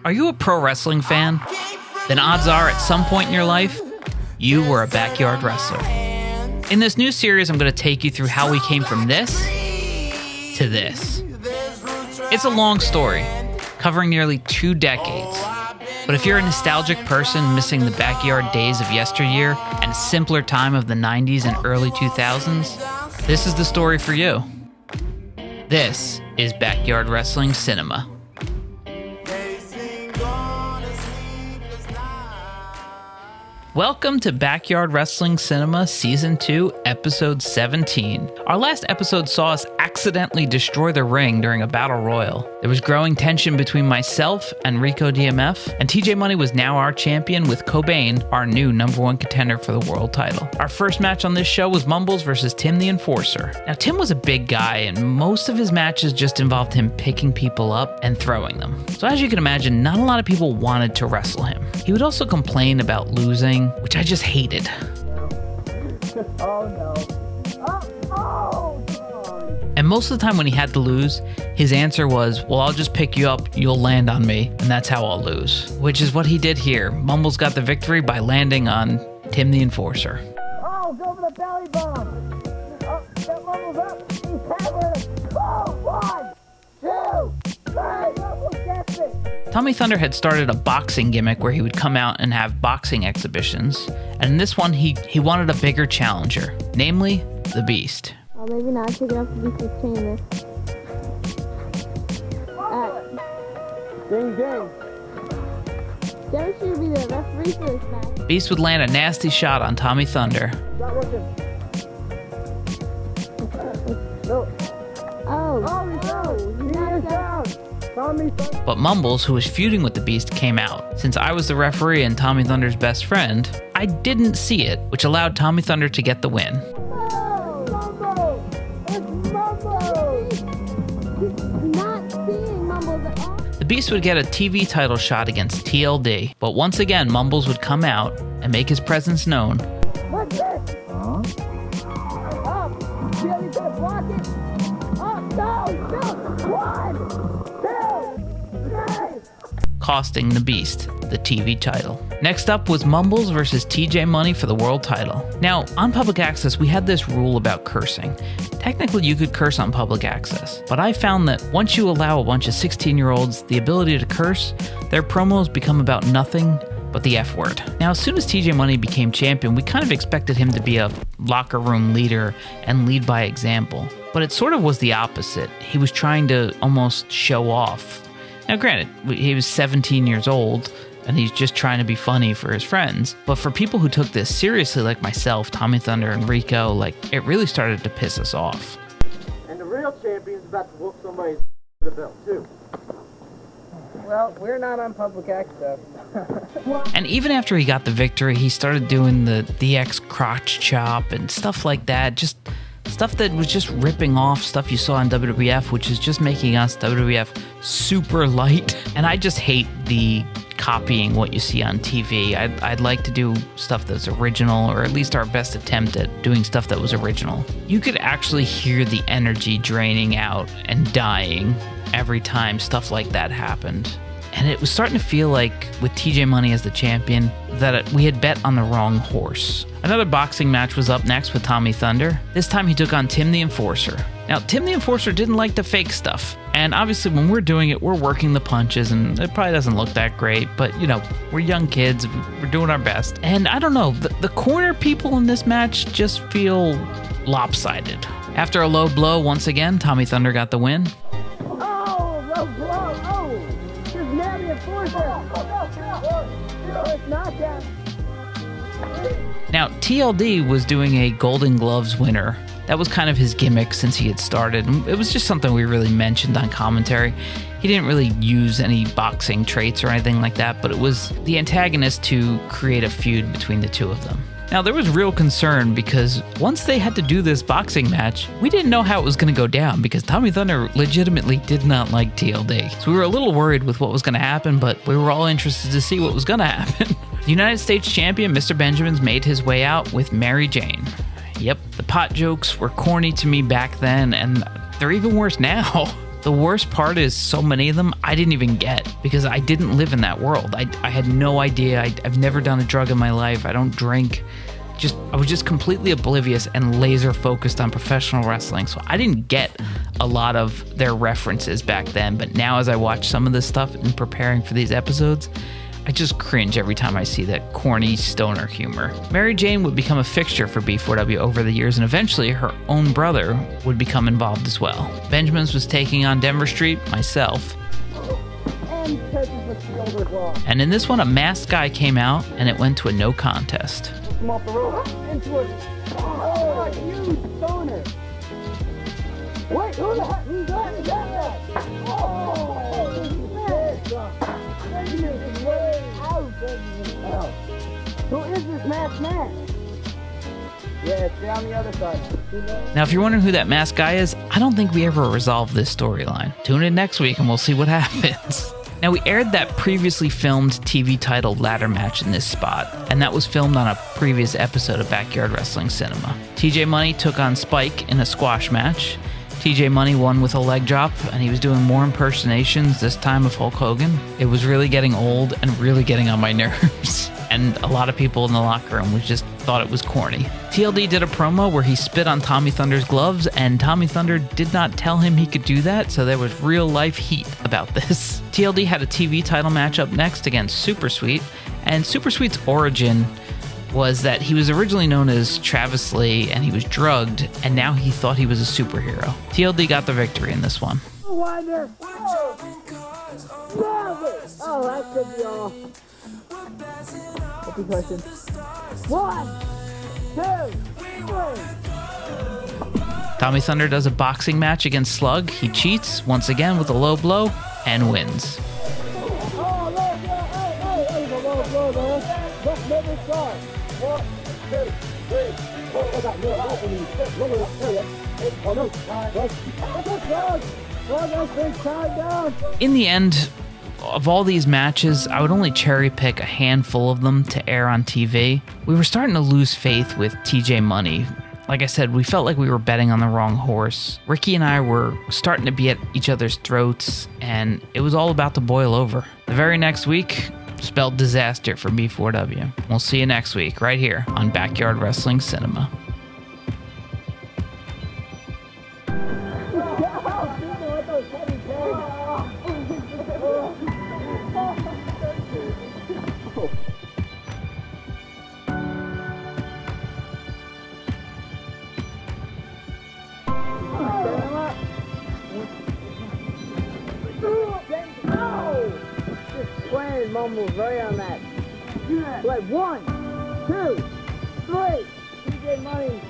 Are you a pro wrestling fan? Then odds are at some point in your life, you were a backyard wrestler. In this new series, I'm going to take you through how we came from this to this. It's a long story, covering nearly 2 decades. But if you're a nostalgic person missing the backyard days of yesteryear and a simpler time of the 90s and early 2000s, this is the story for you. This is Backyard Wrestling Cinema. Welcome to Backyard Wrestling Cinema Season 2, Episode 17. Our last episode saw us accidentally destroy the ring during a battle royal. There was growing tension between myself and Rico DMF, and TJ Money was now our champion with Cobain, our new #1 contender for the world title. Our first match on this show was Mumblings versus Tim the Enforcer. Now, Tim was a big guy, and most of his matches just involved him picking people up and throwing them. So as you can imagine, not a lot of people wanted to wrestle him. He would also complain about losing, which I just hated. Oh no. And most of the time when he had to lose, his answer was, well, I'll just pick you up, you'll land on me, and that's how I'll lose. Which is what he did here. Mumbles got the victory by landing on Tim the Enforcer. Oh, go for the belly bomb. Oh, get Mumbles up. He's having it. Oh, 1, 2, 3. Mumbles gets it. Tommy Thunder had started a boxing gimmick where he would come out and have boxing exhibitions. And in this one, he wanted a bigger challenger, namely the Beast. Oh, maybe not. Take it off the Beast's chain this. Ding, ding. Derek should be the referee for this match. Beast would land a nasty shot on Tommy Thunder. Stop working. No. Oh, He is down. Tommy Thunder. But Mumbles, who was feuding with the Beast, came out. Since I was the referee and Tommy Thunder's best friend, I didn't see it, which allowed Tommy Thunder to get the win. Mumbo. It's Mumbo. not seeing Mumbles at all. The Beast would get a TV title shot against TLD, but once again, Mumbles would come out and make his presence known. What's this? Up. Feel you gonna block it? Up. No. 1, 2, 3. Costing the Beast the TV title. Next up was Mumbles versus TJ Money for the world title. Now, on public access, we had this rule about cursing. Technically, you could curse on public access, but I found that once you allow a bunch of 16-year-olds the ability to curse, their promos become about nothing but the F word. Now, as soon as TJ Money became champion, we kind of expected him to be a locker room leader and lead by example. But it sort of was the opposite. He was trying to almost show off. Now, granted, he was 17 years old, and he's just trying to be funny for his friends. But for people who took this seriously, like myself, Tommy Thunder, and Rico, it really started to piss us off. And the real champion's about to whoop somebody's the belt, too. Well, we're not on public access. And even after he got the victory, he started doing the DX crotch chop and stuff like that. Just stuff that was just ripping off stuff you saw on WWF, which is just making us WWF super light. And I just hate the copying what you see on TV. I'd like to do stuff that's original, or at least our best attempt at doing stuff that was original. You could actually hear the energy draining out and dying every time stuff like that happened. And it was starting to feel like, with TJ Money as the champion, that we had bet on the wrong horse. Another boxing match was up next with Tommy Thunder. This time he took on Tim the Enforcer. Now, Tim the Enforcer didn't like the fake stuff. And obviously when we're doing it, we're working the punches, and it probably doesn't look that great. But, we're young kids. We're doing our best. And I don't know, the corner people in this match just feel lopsided. After a low blow, once again, Tommy Thunder got the win. Oh, low blow. Oh, just nailed the enforcer. It's knockdown. Now, TLD was doing a Golden Gloves winner. That was kind of his gimmick since he had started. It was just something we really mentioned on commentary. He didn't really use any boxing traits or anything like that, but it was the antagonist to create a feud between the two of them. Now, there was real concern because once they had to do this boxing match, we didn't know how it was going to go down because Tommy Thunder legitimately did not like TLD. So we were a little worried with what was going to happen, but we were all interested to see what was going to happen. The United States champion, Mr. Benjamins, made his way out with Mary Jane. Yep, the pot jokes were corny to me back then, and they're even worse now. The worst part is so many of them I didn't even get because I didn't live in that world. I had no idea. I've never done a drug in my life. I don't drink. I was just completely oblivious and laser focused on professional wrestling. So I didn't get a lot of their references back then. But now as I watch some of this stuff and preparing for these episodes, I just cringe every time I see that corny stoner humor. Mary Jane would become a fixture for B4W over the years, and eventually her own brother would become involved as well. Benjamin's was taking on Denver Street, myself. And in this one, a masked guy came out, and it went to a no contest. Come off the rope into a huge stoner. Wait, who the heck? Who's that? Is that? Oh, Benjamin, way out, Benjamin. Who is this masked man? Yeah, it's down the other side. Now, if you're wondering who that masked guy is, I don't think we ever resolved this storyline. Tune in next week and we'll see what happens. Now, we aired that previously filmed TV titled ladder match in this spot, and that was filmed on a previous episode of Backyard Wrestling Cinema. TJ Money took on Spike in a squash match. TJ Money won with a leg drop, and he was doing more impersonations, this time of Hulk Hogan. It was really getting old and really getting on my nerves. And a lot of people in the locker room just thought it was corny. TLD did a promo where he spit on Tommy Thunder's gloves, and Tommy Thunder did not tell him he could do that, so there was real life heat about this. TLD had a TV title match up next against Super Sweet, and Super Sweet's origin was that he was originally known as Travis Lee, and he was drugged, and now he thought he was a superhero. TLD got the victory in this one. Wonder. Oh, that could be all. What's the question? 1, 2, 3. Tommy Thunder does a boxing match against Slug. He cheats once again with a low blow and wins. Oh, look, hey, the low blow, man. Don't never start. 1, 2, 3, 4. I got no opening. Oh, no. That's been tied down. In the end, of all these matches, I would only cherry pick a handful of them to air on TV. We were starting to lose faith with TJ Money. Like I said, we felt like we were betting on the wrong horse. Ricky and I were starting to be at each other's throats, and it was all about to boil over. The very next week spelled disaster for B4W. We'll see you next week, right here on Backyard Wrestling Cinema. Mumbles right on that. Like 1, 2, 3. TJ Money